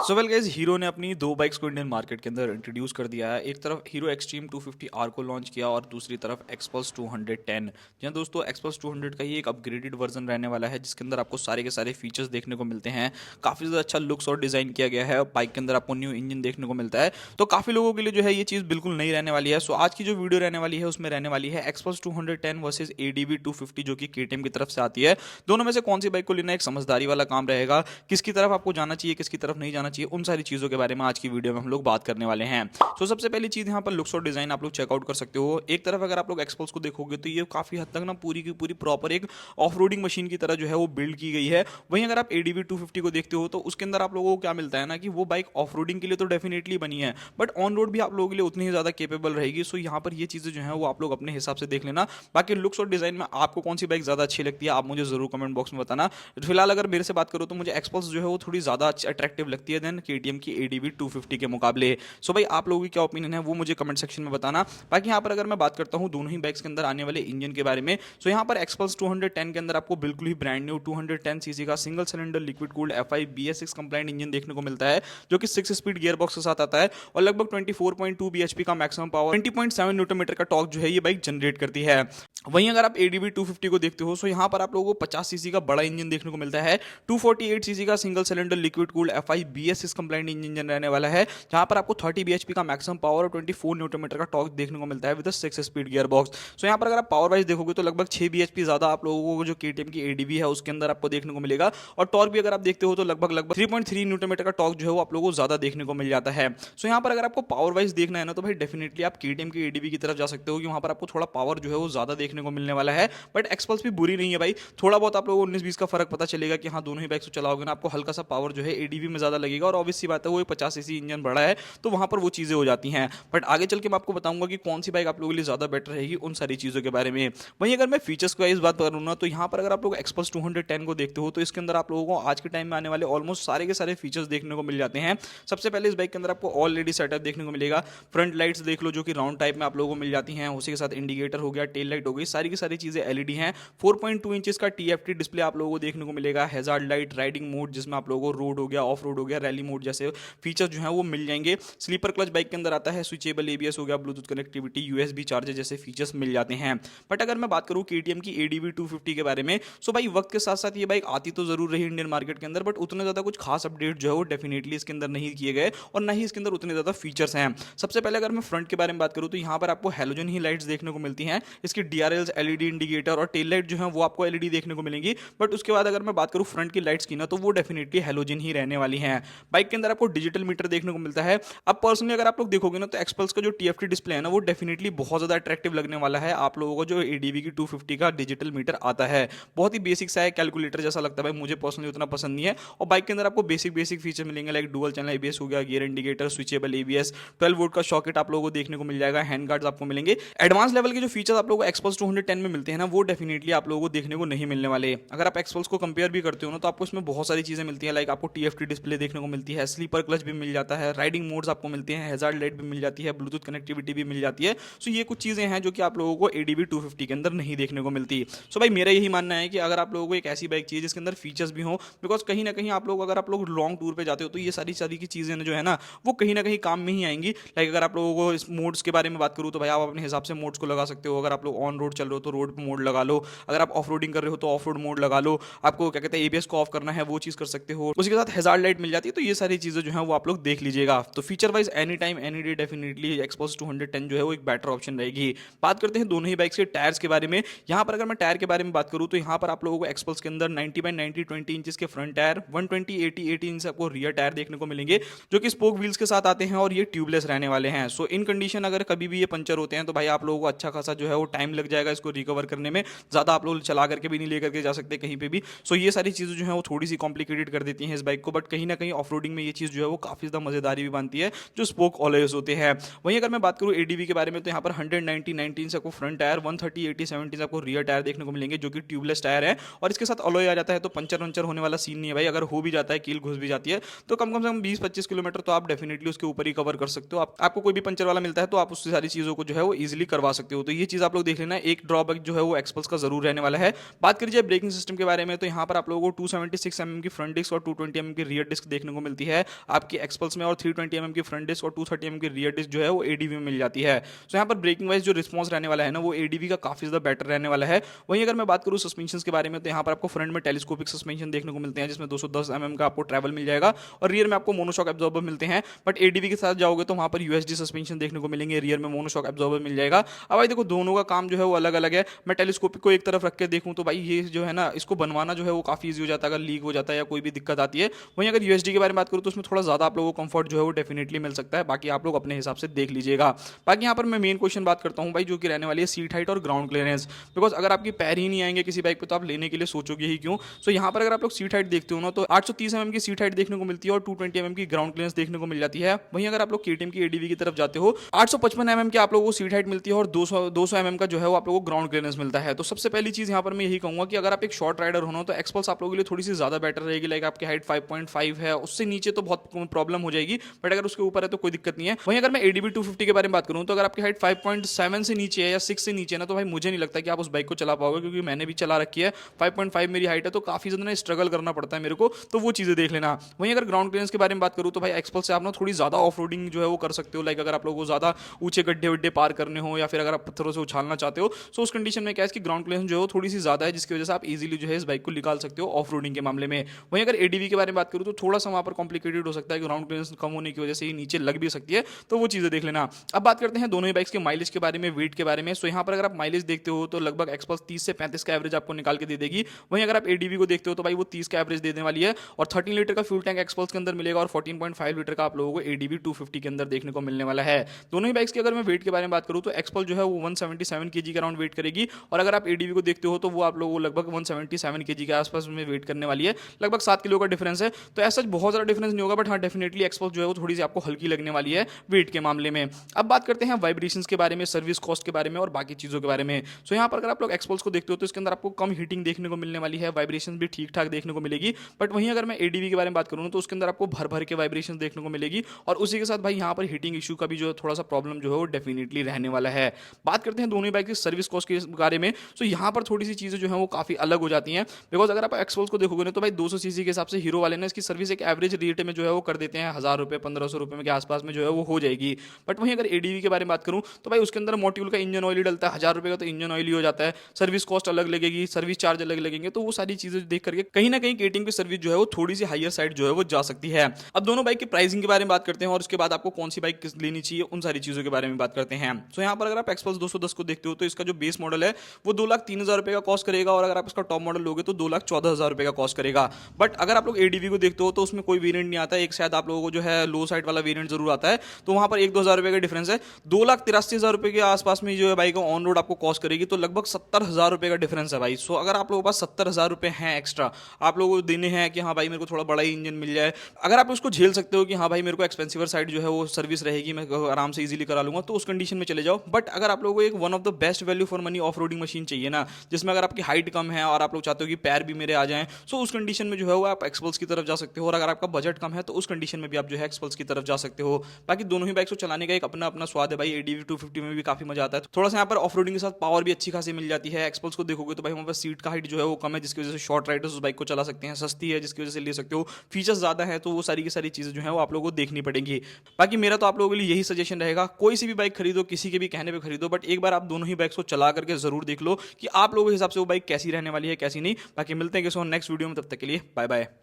So well guys, hero ने अपनी दो बाइक्स को इंडियन मार्केट के अंदर इंट्रोड्यूस कर दिया है। एक तरफ हीरो एक्सट्रीम 250 आर को लॉन्च किया और दूसरी तरफ एक्सपल्स 210। जी हाँ दोस्तों, एक्सपल्स 200 का ही एक अपग्रेडेड वर्जन रहने वाला है जिसके अंदर आपको सारे के सारे फीचर्स देखने को मिलते हैं। काफ़ी ज़्यादा अच्छा लुक्स और डिज़ाइन किया गया है। बाइक के अंदर आपको न्यू इंजन देखने को मिलता है, तो काफ़ी लोगों के लिए जो है ये चीज़ बिल्कुल नहीं रहने वाली है। सो आज की जो वीडियो रहने वाली है उसमें रहने वाली है एक्सपल्स 210 वर्सेज एडीवी 250 जो कि केटीएम की तरफ से आती है। दोनों में से कौन सी बाइक को लेना एक समझदारी वाला काम रहेगा, किसकी तरफ आपको जाना चाहिए किसकी तरफ नहीं जाना चाहिए, उन सारी चीज़ों के बारे में आज की वीडियो में हम लोग बात करने वाले हैं। तो सबसे पहली चीज़ यहाँ पर लुक्स और डिज़ाइन आप लोग चेकआउट कर सकते हो। एक तरफ अगर आप लोग एक्सपल्स को देखोगे तो ये काफ़ी हद तक ना पूरी की पूरी प्रॉपर एक ऑफ रोडिंग मशीन की तरह जो है वो बिल्ड की गई है। वहीं अगर आप एडीवी 250 को देखते हो तो उसके अंदर आप लोगों को क्या मिलता है ना कि वो बाइक ऑफ रोडिंग के लिए तो डेफिनेटली बनी है, बट ऑन रोड भी आप लोगों के लिए उतनी ही ज़्यादा केपेबल रहेगी। सो यहाँ पर ये चीज़ें जो है वो आप लोग अपने हिसाब से देख लेना। बाकी लुक्स और डिज़ाइन में आपको कौन सी बाइक ज़्यादा अच्छी लगती है आप मुझे ज़रूर कमेंट बॉक्स में बताना। फिलहाल अगर मेरे से बात करो तो मुझे एक्सपल्स जो है वो थोड़ी ज़्यादा अट्रैक्टिव लगती है देन केटीएम की एडीवी 250 के मुकाबले। सो भाई आप लोगों की क्या ओपिनियन है वो मुझे कमेंट सेक्शन में बताना। बाकी यहाँ पर अगर मैं बात करता हूँ दोनों ही बाइक्स के अंदर आने वाले इंजन के बारे में, सो यहाँ पर एक्सपल्स 210 के अंदर आपको बिल्कुल ही ब्रांड न्यू 210 सीसी का single cylinder liquid cooled FI BS6 complaint engine देखने को मिलता है, जो कि 6 स्पीड गियर बॉक्स के साथ आता है और लगभग 24.2 bhp का मैक्सिमम पावर 20.7 न्यूटन मीटर का टॉर्क जो है ये बाइक जनरेट करती है। वहीं अगर आप एडीवी 250 को देखते हो, सो यहाँ पर आप लोगों को 50 सीसी का बड़ा इंजन देखने को मिलता है। 248 सीसी का single cylinder liquid cooled FI BS6 complaint engine रहने वाला है, जहां पर आपको 30 bhp का मैक्सिमम पावर और 24 न्यूटन मीटर का टॉर्क देखने को मिलता है विद 6 स्पीड गियर बॉक्स। सो यहाँ पर अगर आप पावर वाइज देखोगे तो लगभग 6 bhp ज्यादा आप लोगों को जो केटीएम की एडीवी है उसके अंदर आपको देखने को मिलेगा, और टॉर्क भी अगर आप देखते हो तो लगभग 3.3 न्यूटन मीटर का टॉर्क जो है वो आप लोगों को ज्यादा देखने को मिल जाता है। सो यहाँ पर अगर आपको पावर वाइज देखना है ना तो भाई डेफिनेटली आप केटीएम की एडीवी की तरफ जा सकते हो कि वहां पर आपको थोड़ा पावर जो है वो ज्यादा देखने को मिलने वाला है। बट एक्सपल्स भी बुरी नहीं है भाई, थोड़ा बहुत आप लोगों को 19-20 का फर्क पता चलेगा कि हाँ दोनों ही बाइक्स को चलाओगे ना आपको हल्का सा पावर जो है एडीवी में ज्यादा लगेगा, और ऑब्वियस सी बात है वो 50 सीसी इंजन बड़ा है तो वहां पर वो चीजें हो जाती हैं। बट आगे चल के मैं आपको बताऊंगा कि कौन सी बाइक आप लोगों के लिए ज्यादा बेटर रहेगी उन सारी चीजों के बारे में। वहीं अगर मैं फीचर्स की इस बात करूँ ना तो यहाँ पर अगर आप लोग एक्सपल्स 210 को देखते हो तो इसके अंदर आप लोगों को आज के टाइम में आने वाले ऑलमोस्ट सारे के सारे फीचर्स देखने को मिल जाते हैं। सबसे पहले इस बाइक के अंदर आपको ऑलरेडी सेटअप देखने को मिलेगा। फ्रंट लाइट्स देख लो जो कि राउंड टाइप में आप लोगों को मिल जाती हैं, उसी के साथ इंडिकेटर हो गया, टेल लाइट हो गई, सारी की सारी चीजें एलईडी हैं। 4.2 इंचेस का TFT डिस्प्ले आप लोगों को देखने को मिलेगा। हैजार्ड लाइट, राइडिंग मोड जिसमें आप लोगों को रोड हो गया, ऑफ रोड हो गया, रैली मोड जैसे फीचर जो है वो मिल जाएंगे। स्लीपर क्लच बाइक के अंदर आता है, स्विचेबल ABS हो गया, ब्लूटूथ कनेक्टिविटी, USB चार्जर जैसे फीचर्स मिल जाते हैं। बट अगर मैं बात करूं KTM की एडीवी 250 के बारे में, सो भाई वक्त के साथ साथ ये बाइक आती तो जरूर रही इंडियन मार्केट के अंदर, बट उतने ज्यादा कुछ खास अपडेट जो है वो डेफिनेटली इसके अंदर नहीं किए गए और ना ही इसके अंदर उतने ज्यादा फीचर्स हैं। सबसे पहले अगर मैं फ्रंट के बारे में बात करूं तो यहाँ पर आपको हेलोजन ही लाइट्स देखने को मिलती हैं। इसकी DRLs, LED इंडिकेटर और टेल लाइट जो है वो आपको LED देखने को मिलेंगी। बट उसके बाद अगर मैं बात करूं फ्रंट की लाइट्स की ना तो वो डेफिनेटली हेलोजन ही रहने वाली हैं। बाइक के अंदर आपको डिजिटल मीटर देखने को मिलता है। अब पर्सनली अगर आप लोग देखोगे ना तो एक्सपल्स का जो TFT डिस्प्ले है ना वो डेफिनेटली बहुत ज्यादा अट्रैक्टिव लगने वाला है आप लोगों को। जो एडीवी की 250 का डिजिटल मीटर आता है बहुत ही बेसिक सा है, कैलकुलेटर जैसा लगता है भाई, मुझे पर्सनली उतना पसंद नहीं है। और बाइक के अंदर आपको बेसिक फीचर मिलेंगे लाइक डुअल चैनल ABS हो गया, gear indicator, switchable ABS, 12 volt का सॉकेट आप लोगों को देखने को मिल जाएगा, हैंड गार्ड्स आपको मिलेंगे। एडवांस लेवल के जो फीचर्स आप लोगों को एक्सपल्स 210 में मिलते हैं ना वो डेफिनेटली आप लोगों को देखने को नहीं मिलने वाले। अगर आप एक्सपल्स को कंपेयर भी करते हो ना तो आपको इसमें बहुत सारी चीजें मिलती हैं, लाइक आपको TFT डिस्प्ले देखने को मिलती है, स्लीपर क्लच भी मिल जाता है, राइडिंग मोड्स आपको मिलते हैं, हैजार्ड लाइट भी मिल जाती है, ब्लूटूथ कनेक्टिविटी भी मिल जाती है। सो ये कुछ चीजें हैं जो कि आप लोगों को एडीवी 250 के अंदर नहीं देखने को मिलती। सो भाई मेरा यही मानना है कि अगर आप लोगों को एक ऐसी बाइक चाहिए जिसके अंदर फीचर्स भी हो, बिकॉज कहीं ना कहीं आप लोग अगर आप लोग लॉन्ग टूर पे जाते हो तो ये सारी सारी की चीजें जो है ना वो कहीं ना कहीं काम में ही आएंगी। लाइक अगर आप लोगों को इस मोड्स के बारे में बात करूँ तो भाई आप अपने हिसाब से मोड्स को लगा सकते हो। अगर आप लोग ऑन रोड चल रहे हो तो रोड मोड लगा लो, अगर आप ऑफ रोडिंग कर रहे हो तो ऑफ रोड मोड लगा लो, आपको क्या कहते हैं ABS को ऑफ करना है वो चीज कर सकते हो, उसके साथ हैजार्ड लाइट मिल जाती है। तो ये सारी चीजें जो है वो आप लोग देख लीजिएगा। तो feature wise any time any day definitely XPulse 210 जो है वो एक बेटर ऑप्शन रहेगी। बात करते हैं दोनों ही बाइक्स के टायर्स के बारे में। यहाँ पर अगर मैं टायर के बारे में बात करूँ तो यहाँ पर आप लोगों को एक्सपल्स के अंदर 90/90 20 इंचेस के फ्रंट टायर, 120/80 इंच आपको रियर टायर देखने को मिलेंगे जो कि स्पोक व्हील्स के साथ आते हैं और ये ट्यूबलेस रहने वाले हैं। सो इन कंडीशन अगर कभी भी ये पंचर होते हैं तो भाई आप लोगों को अच्छा खासा जो है वो टाइम लग जाएगा इसको रिकवर करने में, ज्यादा आप लोग चला करके भी नहीं लेकर के जा सकते कहीं पे भी। सो ये सारी चीजें जो है वो थोड़ी सी कॉम्प्लिकेटेड कर देती हैं इस बाइक को, बट कहीं ना कहीं ऑफ रोडिंग में ये चीज जो है वो काफी ज्यादा मजेदारी भी बनती है जो स्पोक ऑलवेज होते हैं। वहीं अगर मैं बात करूँ एडीवी के बारे में तो यहाँ पर 190/19 से आपको फ्रंट टायर, 130/80/70 से आपको रियर टायर देखने को मिलेंगे जो कि ट्यूबलेस टायर है, और इसके साथ अलॉय आ जाता है तो पंचर वंचर होने वाला सीन नहीं है भाई। अगर हो भी जाता है, कील घुस भी जाती है तो कम से कम 20-25 किलोमीटर तो आप डेफिनेटली उसके ऊपर ही कवर कर सकते हो। आपको कोई भी पंचर वाला मिलता है तो आप उससे सारी चीजों को जो है वो इजीली करवा सकते हो। तो ये चीज आप लोग देख लेना। एक ड्रॉबैक जो है वो एक्सपल्स का जरूर रहने वाला है। बात करिए ब्रेकिंग सिस्टम के बारे में, तो यहाँ पर आप लोगों को 276 mm की फ्रंट डिस्क और 220 mm की रियर डिस्क देखने को मिलती है आपकी एक्सपल्स में, और 320 mm की फ्रंट डिस्क और 230 mm की रियर डिस्क जो है वो एडीवी में मिल जाती है। सो यहाँ पर ब्रेकिंग वाइज जो रिस्पॉन्स रहने वाला है ना, वो एडीवी का काफी ज्यादा बेटर रहने वाला है। वहीं अगर मैं बात करूँ सस्पेंशन के बारे में, तो यहाँ पर आपको फ्रंट में टेलीस्कोपिक सस्पेंशन देखने को मिलते हैं जिसमें 210 mm का आपको ट्रैवल मिल जाएगा, और रियर में आपको मोनोशॉक एब्जॉर्बर मिलते हैं। बट एडीवी के साथ जाओगे तो वहां पर यूएसडी सस्पेंशन देखने को मिलेंगे, रियर में मोनोशॉक एब्जॉर्बर मिल जाएगा। अब भाई देखो दोनों का काम जो है वो अलग अलग है। मैं टेलीस्कोपिक को एक तरफ रख के देखूं तो भाई ये जो है ना, इसको बनवाना जो है वो काफी ईजी हो जाता है अगर लीक हो जाता है या कोई भी दिक्कत आती है। वहीं अगर यूएसडी के बारे में बात करूं तो उसमें थोड़ा ज्यादा आप लोगों को कंफर्ट जो है वो डेफिनेटली मिल सकता है, बाकी आप लोग अपने हिसाब से देख लीजिएगा। बाकी यहाँ पर मैं मेन क्वेश्चन बात करता हूँ भाई, जो कि रहने वाली है सीट हाइट और ग्राउंड क्लियरेंस। बिकॉज अगर आपकी पैर ही नहीं आएंगे किसी बाइक पे तो आप लेने के लिए सोचोगे ही क्यों। सो यहाँ पर अगर आप लोग सीट हाइट देखते हो ना, तो 830 mm की सीट हाइट देखने को मिलती है और 220 mm की ग्राउंड क्लियरेंस देखने को मिल जाती है। वहीं अगर आप लोग केटीएम की एडीवी की तरफ जाते हो, 855 mm की आप लोगों को सीट हाइट मिलती है और 200 mm का जो है वो आप लोगों को ग्राउंड क्लियरेंस मिलता है। तो सबसे पहली चीज यहाँ पर मैं यही कहूंगा कि अगर आप एक शॉर्ट राइडर हो ना, तो एक्सपल्स आप लोगों के लिए थोड़ी सी ज्यादा बेटर रहेगी। लाइक आपकी हाइट 5.5 है, उससे नीचे तो बहुत प्रॉब्लम हो जाएगी, बट अगर उसके ऊपर है तो कोई दिक्कत नहीं है। वहीं अगर मैं एडीवी 250 के बारे में बात करूं, तो अगर आपकी हाइट 5.7 से नीचे है या 6 से नीचे है ना, तो भाई मुझे नहीं लगता कि आप उस बाइक को चला पाओगे, क्योंकि मैंने भी चला रखी है। 5.5 मेरी हाइट है, तो काफी ज्यादा स्ट्रगल करना पड़ता है मेरे को, तो वो चीजें देख लेना। वहीं अगर ग्राउंड क्लियरेंस के बारे में बात करूं, तो भाई एक्सपल्स से आप ना थोड़ी ज्यादा ऑफ रोडिंग जो है वो कर सकते हो। लाइक अगर आप लोगों को ज्यादा ऊंचे गड्ढे वड्ढे पार करने हो, या फिर अगर आप पत्थरों से उछालना चाहते हो, तो उस कंडीशन में क्या है कि ग्राउंड क्लियरेंस जो है थोड़ी सी ज्यादा है, जिसकी वजह से आप इजीली जो है इस बाइक को निकाल सकते हो ऑफ रोडिंग के मामले में। वहीं अगर एडीवी के बारे में बात करूं, तो थोड़ा सा वहां पर कॉम्प्लिकेटेड हो सकता है, ग्राउंड क्लियरेंस कम होने की वजह से ही नीचे लग भी सकती है, तो वो चीजें देख लेना। अब बात करते हैं दोनों ही बाइक्स के माइलेज के बारे में, वेट के बारे में। सो यहाँ पर अगर आप माइलेज देखते हो तो लगभग एक्सपल्स 30 से 35 का एवरेज आपको निकाल के दे देगी। वहीं अगर आप एडीवी को देखते हो तो भाई वो 30 का एवरेज देने वाली है, और 13 लीटर का फ्यूल टैंक एक्सपल्स के अंदर मिलेगा, और 14.5 लीटर का आप लोगों को एडीवी 250 के अंदर देखने को मिलने वाला है। दोनों ही बाइक्स की अगर मैं वेट के बारे में बात करूं, तो एक्सपल्स जो है वो 177 केजी का अराउंड वेट करेगी, और अगर आप एडीवी को देखते हो तो वो आप लोगों को लगभग 177 केजी के आसपास में वेट करने वाली है। लगभग 7 किलो का डिफरेंस है, तो ऐसा बहुत ज़्यादा डिफरेंस नहीं होगा, बट हाँ डेफिनेटली एक्सपल्स जो है वो थोड़ी सी आपको हल्की लगने वाली है वेट के मामले में। अब बात करते हैं वाइब्रेशंस के बारे में, सर्विस कॉस्ट के बारे में और बाकी चीज़ों के बारे में। सो यहाँ पर अगर आप लोग एक्सपल्स को देखते हो तो इसके अंदर आपको कम हीटिंग देखने को मिलने वाली है, वाइब्रेशन भी ठीक ठाक देखने को मिलेगी। बट वहीं अगर मैं एडीवी के बारे में बात करूँ तो उसके अंदर आपको भर भर के वाइब्रेशन देखने को मिलेगी, और उसी के साथ भाई यहाँ पर हीटिंग इशू का भी जो थोड़ा सा प्रॉब्लम जो है वो डेफिनेटली रहने वाला है। बात करते हैं दोनों बाइक की सर्विस कॉस्ट के बारे में। सो यहाँ पर थोड़ी सी चीज़ें जो है वो काफ़ी अलग हो जाती हैं, बिकॉज अगर आप एक्सपल्स को देखोगे ना, तो भाई 200 सीसी के हिसाब से हीरो वाले ने इसकी सर्विस एक एवरेज रेट में जो है वो कर देते हैं 1000 रुपये 1500 रुपये के आसपास में जो है वो हो जाएगी। बट वहीं अगर एडीवी के बारे में बात करूँ, तो भाई उसके अंदर मोट्यूल का इंजन ऑयल ही डलता है, 1000 रुपये का तो इंजन ऑयल ही हो जाता है। सर्विस कॉस्ट अलग लगेगी, सर्विस चार्ज अलग लगेंगे, तो वो सारी चीजें देख करके कहीं ना कहीं केटीएम की सर्विस जो है वो थोड़ी सी हायर साइड जो है वो जा सकती है। अब दोनों बाइक की प्राइसिंग के बारे में बात करते हैं, और उसके बाद आपको कौन सी बाइक लेनी चाहिए उन सारी चीजों के बारे में बात करते हैं। तो यहाँ पर अगर आप एक्सपल्स 210 को देखते हो, तो इसका जो बेस मॉडल है वो 2,03,000 रुपये का कॉस्ट करेगा, और अगर आप इसका टॉप मॉडल लोगे तो 2,14,000 रुपये का कॉस्ट करेगा। बट अगर आप लोग एडीवी को देखते हो तो उसमें कोई वेरिएंट नहीं आता है, एक शायद आप लोगों को जो है लो साइड वाला वेरिएंट जरूर आता है, तो वहां पर 1-2 हज़ार रुपये का डिफरेंस है। 2,83,000 रुपये के आसपास में जो है बाइक ऑन रोड आपको कॉस्ट करेगी, तो लगभग 70,000 रुपये का डिफरेंस है भाई। सो अगर आप लोगों के पास 70,000 रुपये हैं एक्स्ट्रा, आप लोगों को देने हैं कि हाँ भाई मेरे को थोड़ा बड़ा ही इंजन मिल जाए, अगर आप उसको झेल सकते हो कि हाँ भाई मेरे को एक्सपेंसिवर साइड जो है वो सर्विस रहेगी, मैं आराम से इजीली करा लूंगा, तो उस कंडीशन में चले जाओ। बट अगर आप लोगों को एक one of the best value for money off roading machine चाहिए ना, जिसमें अगर आपकी हाइट कम है और आप लोग चाहते हो कि पैर भी मेरे आ जाएं, सो उस कंडीशन में जो है वो आप एक्सपल्स की तरफ जा सकते हो। और अगर आपका बजट कम है तो उस कंडीशन में भी आप जो है एक्सपल्स की तरफ जा सकते हो। बाकी दोनों ही बाइक्स को चलाने का एक अपना अपना स्वाद है भाई। एडीवी 250 में भी काफी मजा आता है, थोड़ा सा यहाँ पर ऑफ रोडिंग के साथ पावर भी अच्छी खासी मिल जाती है। एक्सपल्स को देखोगे तो भाई वहाँ पर सीट का हाइट जो है वो कम है, जिसकी वजह से शॉर्ट राइडर्स उस बाइक को चला सकते हैं, सस्ती है जिसकी वजह से ले सकते हो, फीचर्स ज्यादा है, तो वो सारी की सारी चीजें जो है वो आप लोगों को देखनी पड़ेंगी। बाकी मेरा तो आप लोगों के लिए यही सजेशन रहेगा, कोई सी भी बाइक खरीदो, किसी के भी कहने पे खरीदो, बट एक बार आप दोनों ही बाइक्स को चला करके जरूर देख लो कि आप लोगों के हिसाब से वो बाइक कैसी रहने वाली है कैसी नहीं। बाकी मिलते हैं किसी नेक्स्ट वीडियो में, तब तक के लिए बाय बाय।